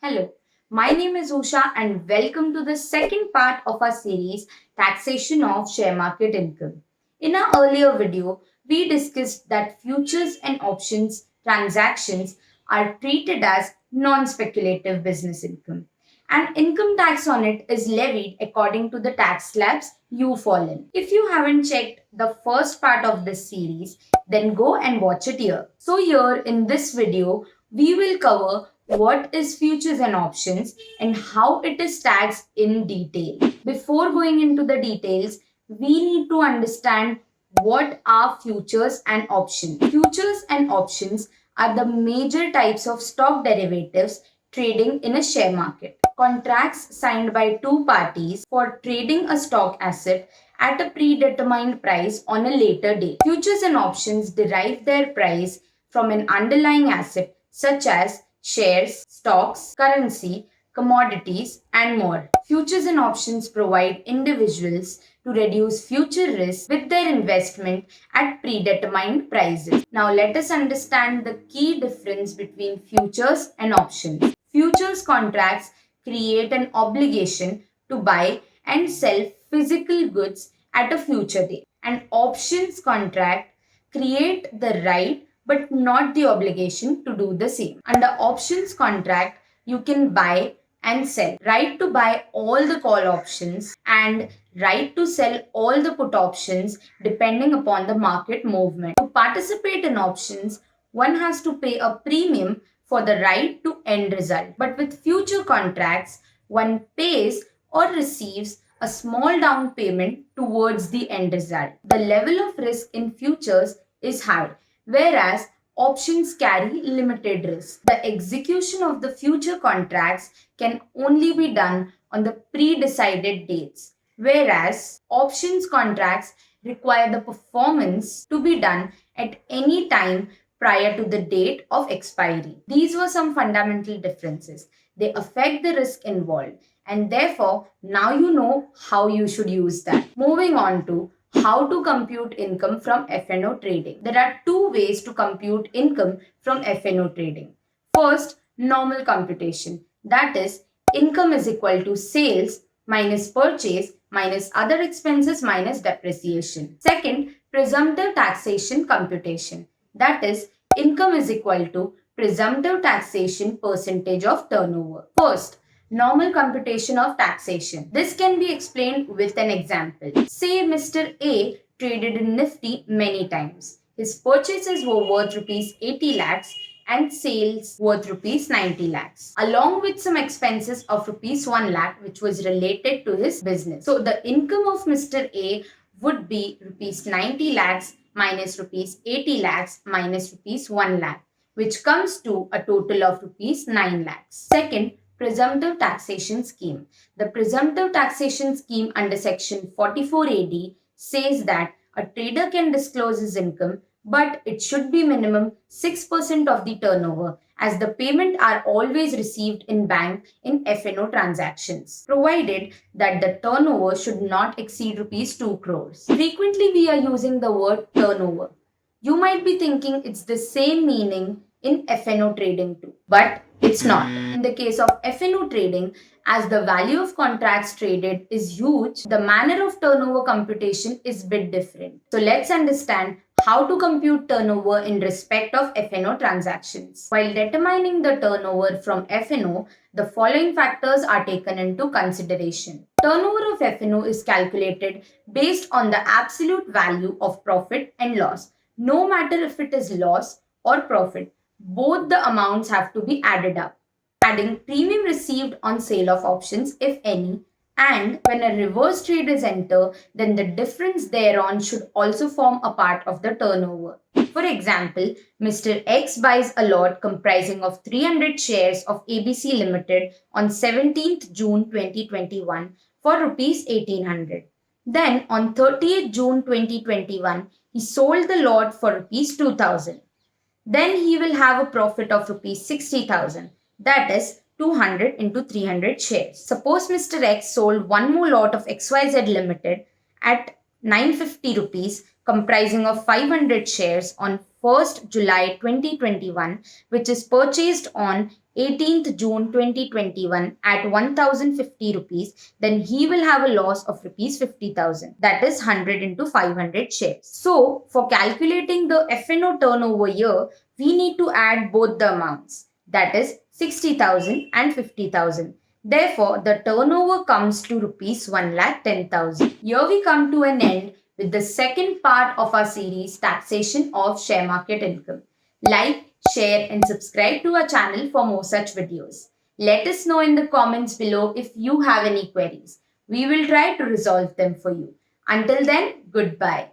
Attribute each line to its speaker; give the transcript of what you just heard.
Speaker 1: Hello, my name is Usha and welcome to the second part of our series Taxation of Share Market Income. In our earlier video, we discussed that futures and options transactions are treated as non speculative business income, and income tax on it is levied according to the tax slabs you fall in. If you haven't checked the first part of this series, then go and watch it here. So, here in this video, we will cover what is futures and options and how it is taxed in detail. Before going into the details, we need to understand what are futures and options. Futures and options are the major types of stock derivatives trading in a share market. Contracts signed by two parties for trading a stock asset at a predetermined price on a later date. Futures and options derive their price from an underlying asset such as shares, stocks, currency, commodities, and more. Futures and options provide individuals to reduce future risk with their investment at predetermined prices. Now, let us understand the key difference between futures and options. Futures contracts create an obligation to buy and sell physical goods at a future date. An options contract create the right but not the obligation to do the same. Under options contract, you can buy and sell. Right to buy all the call options and right to sell all the put options depending upon the market movement. To participate in options, one has to pay a premium for the right to end result. But with future contracts, one pays or receives a small down payment towards the end result. The level of risk in futures is high, whereas options carry limited risk. The execution of the future contracts can only be done on the pre-decided dates, whereas options contracts require the performance to be done at any time prior to the date of expiry. These were some fundamental differences. They affect the risk involved, and therefore now you know how you should use that. Moving on to how to compute income from F&O trading. There are two ways to compute income from F&O trading. First, normal computation. That is, income is equal to sales minus purchase minus other expenses minus depreciation. Second, presumptive taxation computation. That is, income is equal to presumptive taxation percentage of turnover. First, normal computation of taxation. This can be explained with an example. Say Mr. A traded in Nifty many times. His purchases were worth rupees 80 lakhs and sales worth rupees 90 lakhs, along with some expenses of rupees 1 lakh which was related to his business. So the income of Mr. A would be rupees 90 lakhs minus rupees 80 lakhs minus rupees 1 lakh, which comes to a total of rupees 9 lakhs. Second, presumptive taxation scheme. The presumptive taxation scheme under section 44 AD says that a trader can disclose his income, but it should be minimum 6% of the turnover, as the payment are always received in bank in F&O transactions, provided that the turnover should not exceed rupees 2 crores. Frequently we are using the word turnover. You might be thinking it's the same meaning in F&O trading too, but it's not. In the case of F&O trading, as the value of contracts traded is huge, the manner of turnover computation is bit different. So let's understand how to compute turnover in respect of F&O transactions. While determining the turnover from F&O, the following factors are taken into consideration. Turnover of F&O is calculated based on the absolute value of profit and loss. No matter if it is loss or profit, both the amounts have to be added up, adding premium received on sale of options if any, and when a reverse trade is entered, then the difference thereon should also form a part of the turnover. For example, Mr. X buys a lot comprising of 300 shares of ABC Limited on 17th June 2021 for rupees 1800. Then on 30th June 2021, he sold the lot for rupees 2000. Then he will have a profit of rupees 60,000. That is 200 into 300 shares. Suppose Mr. X sold one more lot of XYZ Limited at 950 rupees comprising of 500 shares on 1st July 2021, which is purchased on 18th June 2021 at 1050 rupees, then he will have a loss of rupees 50,000. That is 100 into 500 shares. So, for calculating the F&O turnover year, we need to add both the amounts. That is 60,000 and 50,000. Therefore, the turnover comes to rupees 1,10,000. Here we come to an end with the second part of our series, Taxation of Share Market Income. Like, share and subscribe to our channel for more such videos. Let us know in the comments below if you have any queries. We will try to resolve them for you. Until then, goodbye.